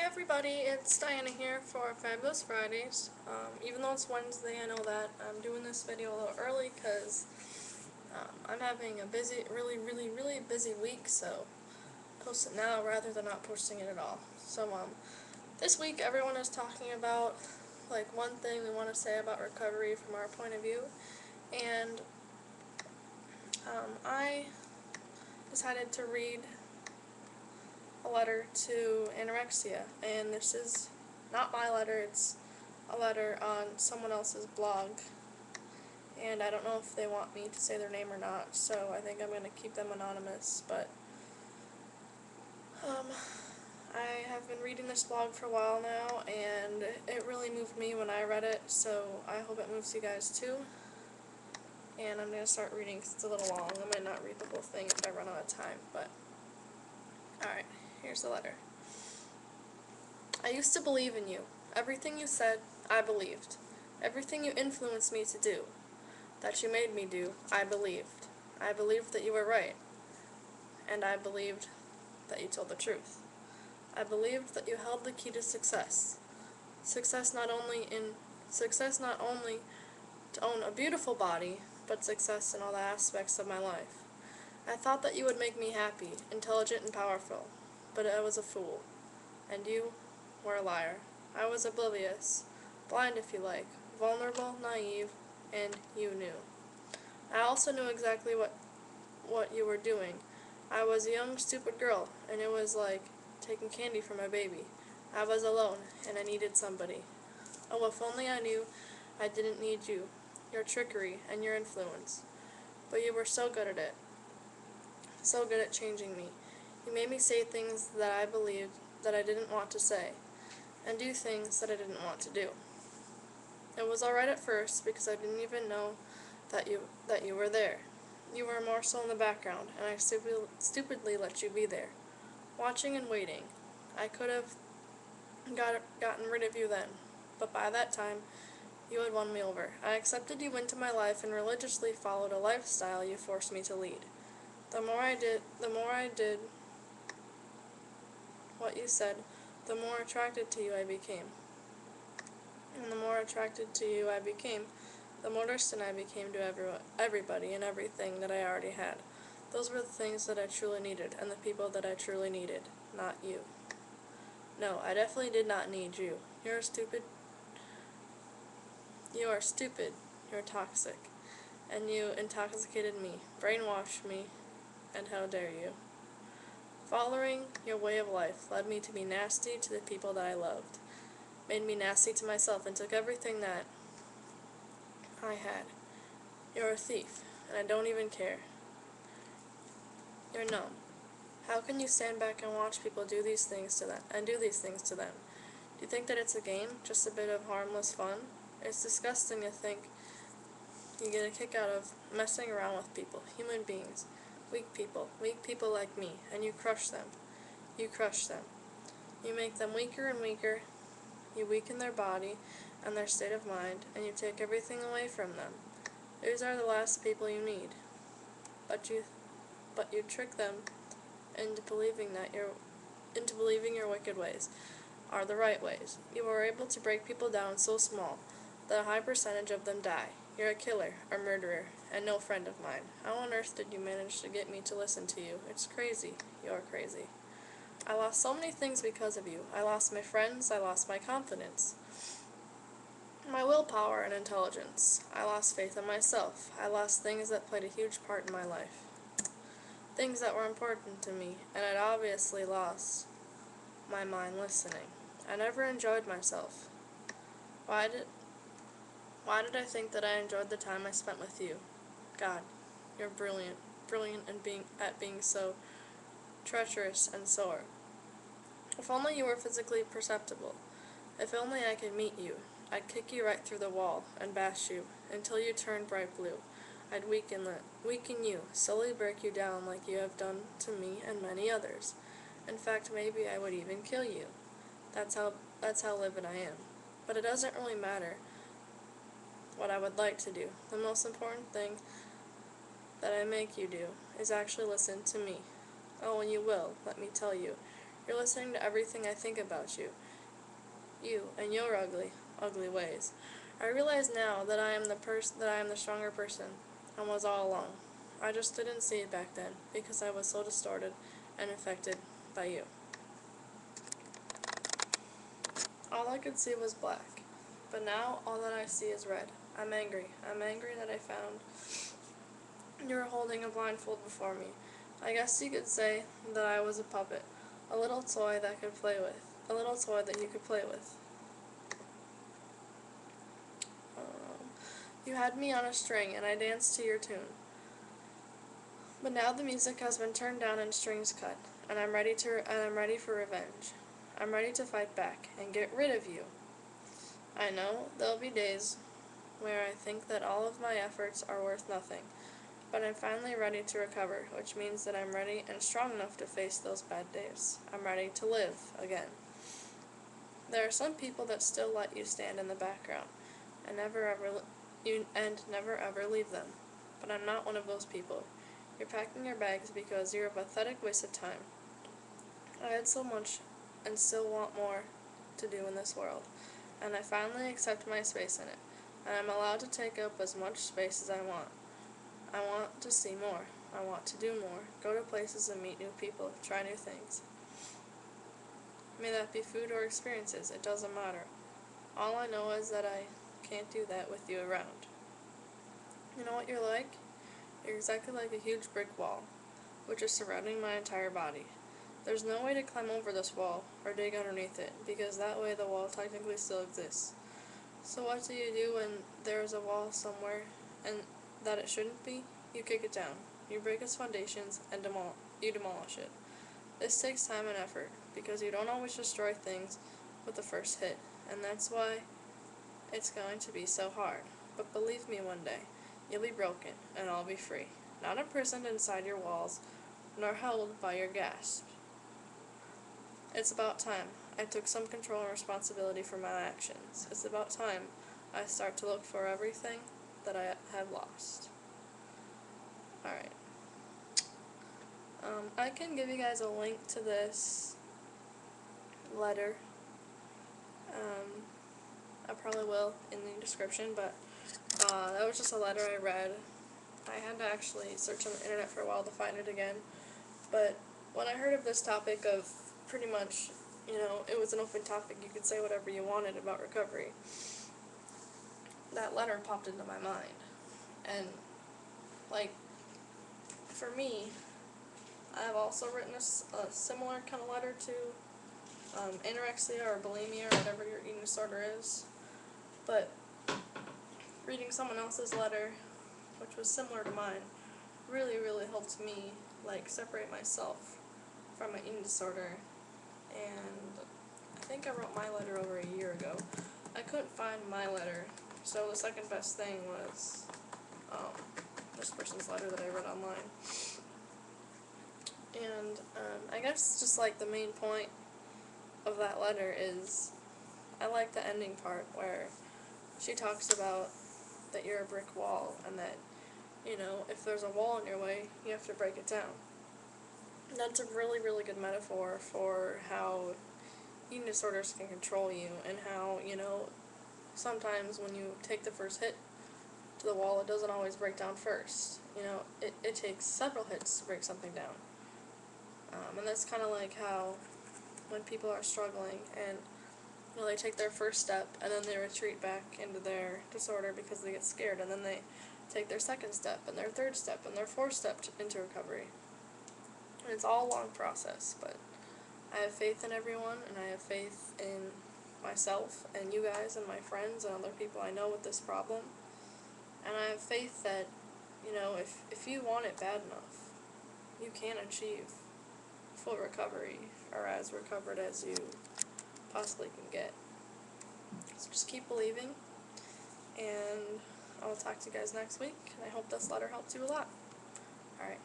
everybody, it's Diana here for Fabulous Fridays. Even though it's Wednesday, I know that I'm doing this video a little early because I'm having a busy, really busy week, so post it now rather than not posting it at all. So this week everyone is talking about like one thing we want to say about recovery from our point of view, and I decided to read a letter to anorexia, and this is not my letter, it's a letter on someone else's blog, and I don't know if they want me to say their name or not, so I think I'm going to keep them anonymous, but I have been reading this blog for a while now, and it really moved me when I read it, so I hope it moves you guys too. And I'm going to start reading because it's a little long. I might not read the whole thing if I run out of time, but alright, here's the letter. I used to believe in you. Everything you said, I believed. Everything you influenced me to do, that you made me do, I believed. I believed that you were right, and I believed that you told the truth. I believed that you held the key to success. Success not only to own a beautiful body, but success in all the aspects of my life. I thought that you would make me happy, intelligent and powerful, but I was a fool, and you were a liar. I was oblivious, blind if you like, vulnerable, naive, and you knew. I also knew exactly what you were doing. I was a young, stupid girl, and it was like taking candy from a baby. I was alone, and I needed somebody. Oh, if only I knew I didn't need you, your trickery, and your influence. But you were so good at it, so good at changing me. You made me say things that I believed that I didn't want to say, and do things that I didn't want to do. It was alright at first, because I didn't even know that you were there. You were a morsel in the background, and I stupidly let you be there, watching and waiting. I could have gotten rid of you then, but by that time, you had won me over. I accepted you into my life and religiously followed a lifestyle you forced me to lead. The more I did what you said, the more attracted to you I became. And the more attracted to you I became, the more distant I became to everybody and everything that I already had. Those were the things that I truly needed, and the people that I truly needed, not you. No, I definitely did not need you. You are stupid, you're toxic, and you intoxicated me, brainwashed me, and how dare you. Following your way of life led me to be nasty to the people that I loved, made me nasty to myself, and took everything that I had. You're a thief, and I don't even care. You're numb. How can you stand back and watch people do these things to them? Do you think that it's a game, just a bit of harmless fun? It's disgusting to think you get a kick out of messing around with people, human beings, weak people like me, and you crush them. You crush them. You make them weaker and weaker. You weaken their body and their state of mind, and you take everything away from them. These are the last people you need. But you trick them into believing your wicked ways are the right ways. You are able to break people down so small that a high percentage of them die. You're a killer, a murderer, and no friend of mine. How on earth did you manage to get me to listen to you? It's crazy. You're crazy. I lost so many things because of you. I lost my friends. I lost my confidence, my willpower and intelligence. I lost faith in myself. I lost things that played a huge part in my life. Things that were important to me, and I'd obviously lost my mind listening. I never enjoyed myself. Why did I think that I enjoyed the time I spent with you? God, you're brilliant at being so treacherous and sore. If only you were physically perceptible. If only I could meet you. I'd kick you right through the wall and bash you until you turned bright blue. I'd weaken you, slowly break you down like you have done to me and many others. In fact, maybe I would even kill you. That's how livid I am. But it doesn't really matter what I would like to do. The most important thing that I make you do is actually listen to me. Oh, and you will, let me tell you. You're listening to everything I think about you. You and your ugly, ugly ways. I realize now that I am the stronger person, and was all along. I just didn't see it back then, because I was so distorted and infected by you. All I could see was black, but now all that I see is red. I'm angry. I'm angry that I found you were holding a blindfold before me. I guess you could say that I was a puppet, a little toy that could play with, a little toy that you could play with. You had me on a string, and I danced to your tune. But now the music has been turned down and strings cut, and I'm ready for revenge. I'm ready to fight back and get rid of you. I know there'll be days where I think that all of my efforts are worth nothing, but I'm finally ready to recover, which means that I'm ready and strong enough to face those bad days. I'm ready to live again. There are some people that still let you stand in the background and never ever leave them. But I'm not one of those people. You're packing your bags because you're a pathetic waste of time. I had so much and still want more to do in this world, and I finally accept my space in it, and I'm allowed to take up as much space as I want. I want to see more. I want to do more, go to places and meet new people, try new things. May that be food or experiences, it doesn't matter. All I know is that I can't do that with you around. You know what you're like? You're exactly like a huge brick wall, which is surrounding my entire body. There's no way to climb over this wall or dig underneath it, because that way the wall technically still exists. So what do you do when there's a wall somewhere and that it shouldn't be? You kick it down. You break its foundations and you demolish it. This takes time and effort, because you don't always destroy things with the first hit, and that's why it's going to be so hard. But believe me, one day, you'll be broken, and I'll be free. Not imprisoned inside your walls, nor held by your gasp. It's about time I took some control and responsibility for my actions. It's about time I start to look for everything that I have lost. Alright. I can give you guys a link to this letter. I probably will in the description, but that was just a letter I read. I had to actually search on the internet for a while to find it again, but when I heard of this topic of pretty much, it was an open topic, you could say whatever you wanted about recovery, that letter popped into my mind. And, for me, I have also written a similar kind of letter to anorexia or bulimia or whatever your eating disorder is, but reading someone else's letter, which was similar to mine, really, really helped me, separate myself from my eating disorder. And I think I wrote my letter over a year ago. I couldn't find my letter, so the second best thing was this person's letter that I read online. And I guess just the main point of that letter is, I like the ending part where she talks about that you're a brick wall, and that, if there's a wall in your way, you have to break it down. And that's a really, really good metaphor for how eating disorders can control you, and how, sometimes when you take the first hit to the wall, it doesn't always break down first. It takes several hits to break something down. And that's kind of like how when people are struggling and they take their first step and then they retreat back into their disorder because they get scared, and then they take their second step and their third step and their fourth step into recovery. And it's all a long process, but I have faith in everyone, and I have faith in myself and you guys and my friends and other people I know with this problem. And I have faith that, if you want it bad enough, you can achieve full recovery, or as recovered as you possibly can get. So just keep believing, and I'll talk to you guys next week, and I hope this letter helps you a lot. Alright.